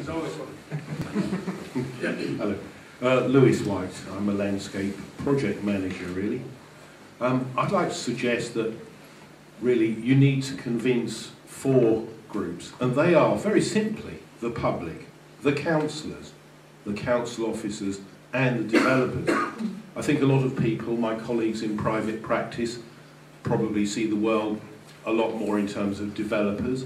There's always one. Hello. Lewis White. I'm a landscape project manager, really. I'd like to suggest that really you need to convince 4 groups, and they are very simply the public, the councillors, the council officers and the developers. I think a lot of people, my colleagues in private practice, probably see the world a lot more in terms of developers.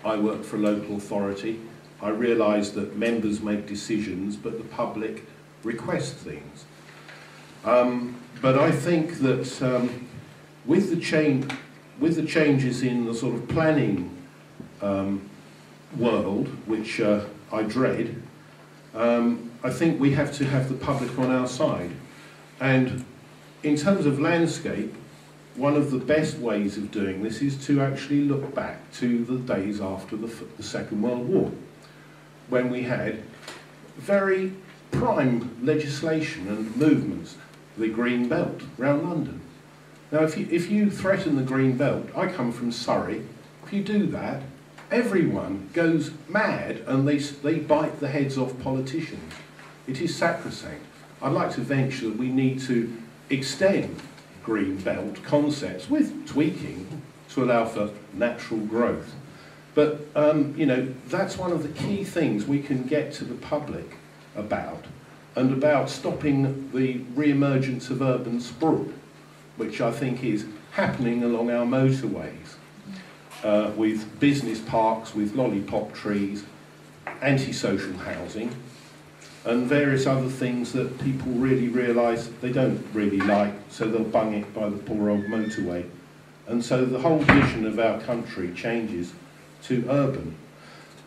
I work for a local authority. I realise that members make decisions, but the public request things. But I think that with the changes in the sort of planning world, which I dread, I think we have to have the public on our side. And in terms of landscape, one of the best ways of doing this is to actually look back to the days after the Second World War, when we had very prime legislation and movements, the Green Belt around London. Now, if you threaten the Green Belt, I come from Surrey, if you do that, everyone goes mad and they bite the heads off politicians. It is sacrosanct. I'd like to venture that we need to extend Green Belt concepts with tweaking to allow for natural growth. But, you know, that's one of the key things we can get to the public about, and about stopping the re-emergence of urban sprawl, which I think is happening along our motorways, with business parks, with lollipop trees, antisocial housing, and various other things that people really realise they don't really like, so they'll bung it by the poor old motorway. And so the whole vision of our country changes to urban.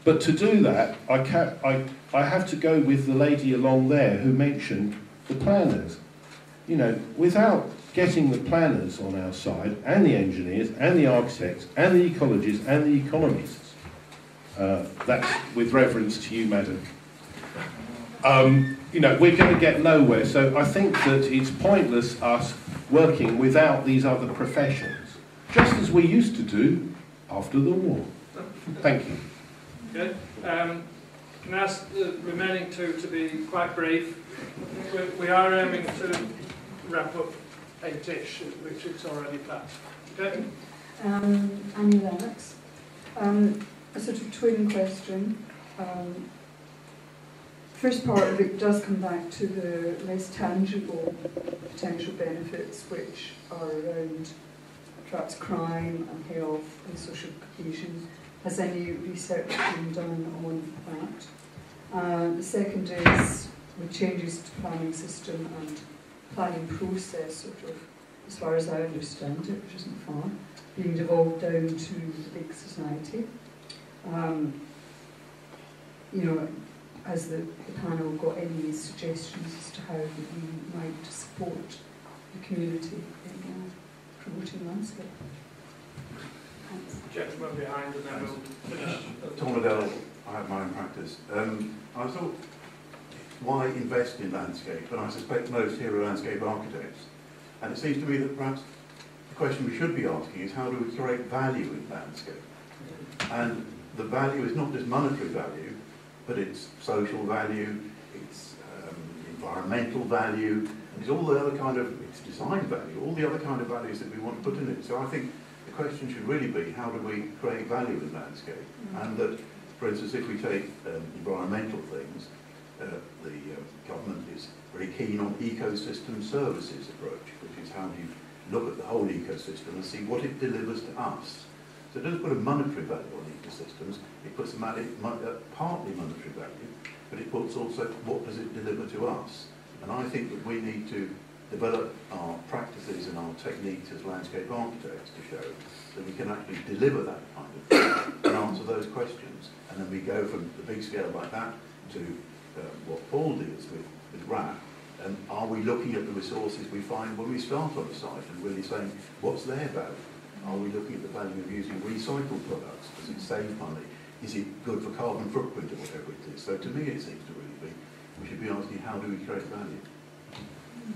But to do that, I have to go with the lady along there who mentioned the planners. You know, without getting the planners on our side, and the engineers, and the architects, and the ecologists, and the economists, that's with reverence to you, madam, you know, we're going to get nowhere. So I think that it's pointless us working without these other professions, just as we used to do after the war. Thank you. Okay. Can I ask the remaining 2 to be quite brief? We are aiming to wrap up 8-ish, which it's already past. Okay. Annie Lennox. A sort of twin question. First part of it does come back to the less tangible potential benefits, which are around perhaps crime and health and social cohesion. Has any research been done on that? The second is with changes to planning system and planning process, sort of, as far as I understand it, which isn't far, being devolved down to the big society. You know, has the panel got any suggestions as to how we might support the community in promoting landscape? Thanks. Gentleman behind, and then we'll finish. Tom Liddell, I have my own practice. I thought, why invest in landscape? And I suspect most here are landscape architects. And it seems to me that perhaps the question we should be asking is, how do we create value in landscape? And the value is not just monetary value, but it's social value, it's environmental value, it's all the other kind of, it's design value, all the other kind of values that we want to put in it. So I think the question should really be, how do we create value in landscape? And that, for instance, if we take environmental things, the government is very keen on ecosystem services approach, which is how you look at the whole ecosystem and see what it delivers to us. So it doesn't put a monetary value on ecosystems, it puts partly monetary value, but it puts also what does it deliver to us. And I think that we need to develop our practices and our techniques as landscape architects to show that we can actually deliver that kind of thing and answer those questions. And then we go from the big scale like that to what Paul deals with RAP. And are we looking at the resources we find when we start on a site and really saying, what's their value? Are we looking at the value of using recycled products? Does it save money? Is it good for carbon footprint or whatever it is? So to me it seems to really be, we should be asking, how do we create value?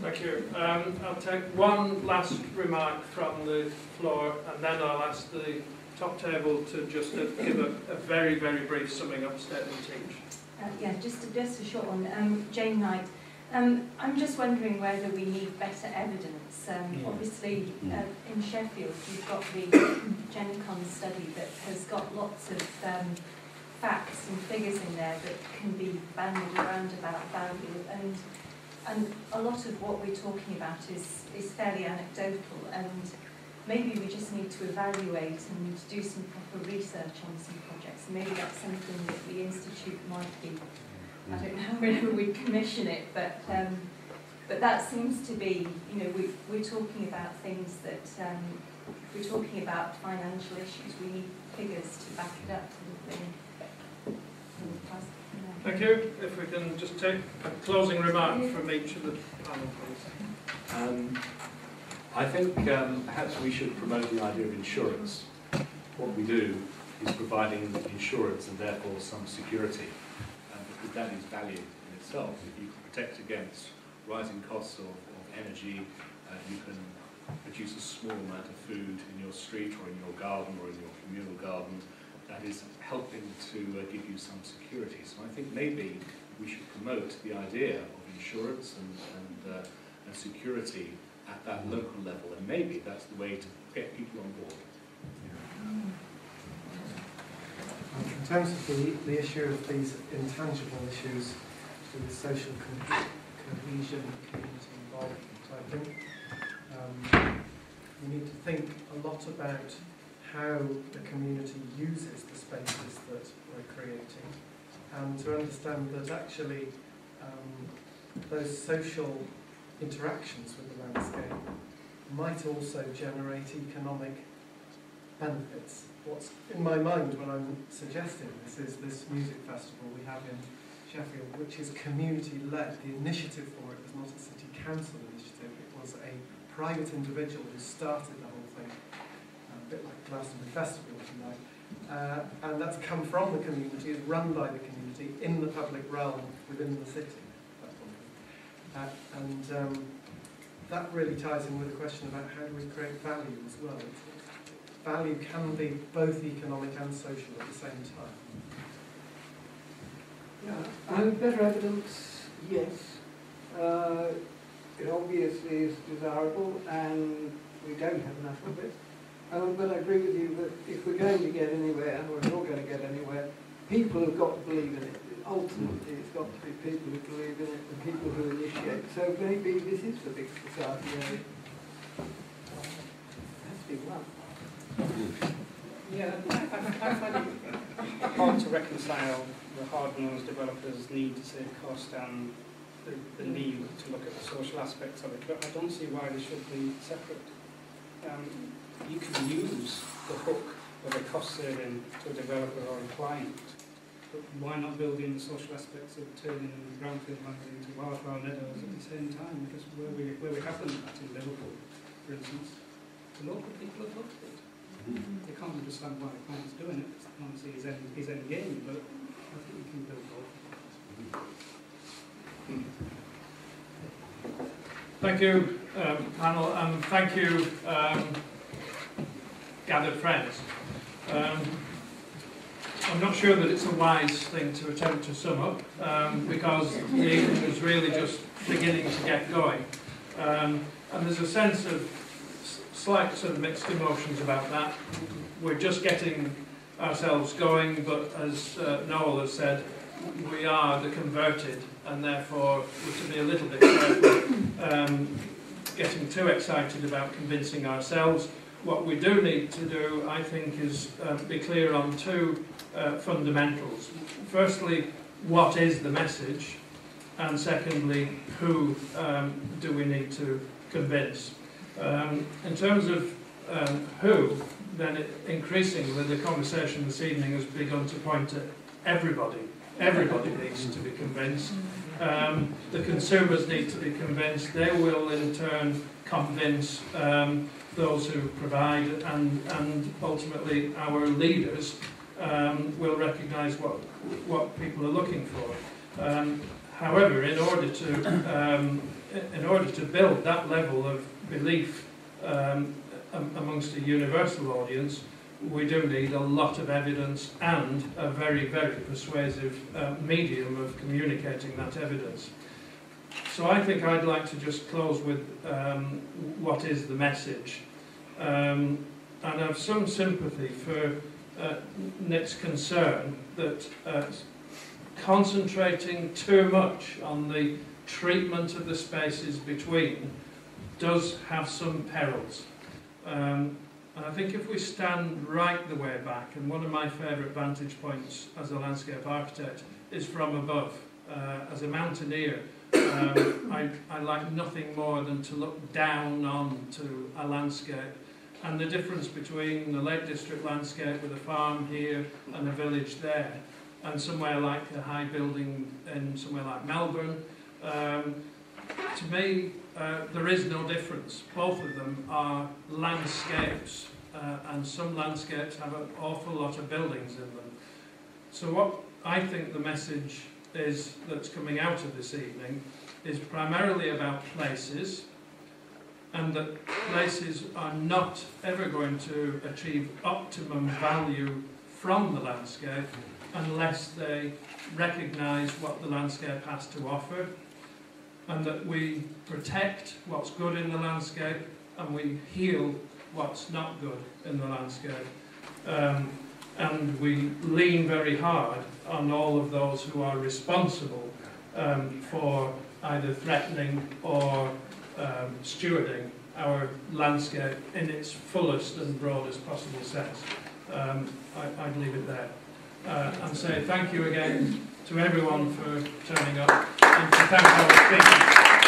Thank you. I'll take one last remark from the floor, and then I'll ask the top table to just give a very, very brief summing up statement each. Yeah, just a short one. Jane Knight. I'm just wondering whether we need better evidence. Obviously, in Sheffield, you've got the GenCon study that has got lots of facts and figures in there that can be bandied around about value, and a lot of what we're talking about is fairly anecdotal, and maybe we just need to evaluate and do some proper research on some projects. Maybe that's something that the Institute might be, I don't know whether we'd commission it, but that seems to be, you know, we're talking about things that, if we're talking about financial issues, we need figures to back it up. Thank you. If we can just take a closing remark from each of the panel, please. I think perhaps we should promote the idea of insurance. What we do is providing insurance and therefore some security, because that is value in itself. If you can protect against rising costs of energy, you can produce a small amount of food in your street or in your garden or in your communal garden. That is helping to give you some security. So I think maybe we should promote the idea of insurance and security at that local level, and maybe that's the way to get people on board. In terms of the issue of these intangible issues, the social cohesion, community involvement, I think we need to think a lot about how the community uses the spaces that we're creating, and to understand that actually those social interactions with the landscape might also generate economic benefits. What's in my mind when I'm suggesting this is this music festival we have in Sheffield, which is community-led. The initiative for it was not a city council initiative, it was a private individual who started the whole thing, a bit like Glastonbury Festival, if you like. And that's come from the community, is run by the community in the public realm within the city. That really ties in with the question about how do we create value as well. Value can be both economic and social at the same time. Yeah, and better evidence, yes. It obviously is desirable, and we don't have enough of it. But I agree with you that if we're going to get anywhere, and we're not going to get anywhere, people have got to believe in it. Ultimately, it's got to be people who believe in it and people who initiate. So maybe this is the big society area. That's big one. Yeah, I find it hard to reconcile the hard-nosed developers' need to save cost and the need to look at the social aspects of it. But I don't see why they should be separate. You can use the hook of a cost saving to a developer or a client. But why not build in the social aspects of turning brownfield lands into wildflower meadows at the same time? Because where we have done that in Liverpool, for instance, the local people have looked at it. They can't understand why the client's doing it. They can't see his end game, but I think we can build both. Thank you, panel, and thank you, gathered friends. I'm not sure that it's a wise thing to attempt to sum up, because the evening is really just beginning to get going. And there's a sense of slight sort of mixed emotions about that. We're just getting ourselves going, but as Noel has said, we are the converted, and therefore we're to be a little bit careful getting too excited about convincing ourselves. What we do need to do, I think, is be clear on two fundamentals. Firstly, what is the message? And secondly, who do we need to convince? In terms of who, then increasingly the conversation this evening has begun to point at everybody. Everybody needs to be convinced. The consumers need to be convinced. They will in turn convince those who provide, and ultimately our leaders will recognise what people are looking for. However, in order to build that level of belief amongst a universal audience, we do need a lot of evidence and a very, very persuasive medium of communicating that evidence. So I think I'd like to just close with what is the message. And I have some sympathy for Nick's concern that concentrating too much on the treatment of the spaces between does have some perils. And I think if we stand right the way back, and one of my favourite vantage points as a landscape architect is from above. As a mountaineer, I like nothing more than to look down onto a landscape, and the difference between the Lake District landscape with a farm here and a village there, and somewhere like a high building in somewhere like Melbourne, to me there is no difference. Both of them are landscapes, and some landscapes have an awful lot of buildings in them. So what I think the message is that's coming out of this evening is primarily about places, and that places are not ever going to achieve optimum value from the landscape unless they recognise what the landscape has to offer, and that we protect what's good in the landscape and we heal what's not good in the landscape. And we lean very hard on all of those who are responsible for either threatening or stewarding our landscape in its fullest and broadest possible sense. I'd leave it there. And say thank you again to everyone for turning up, and to thank our speakers.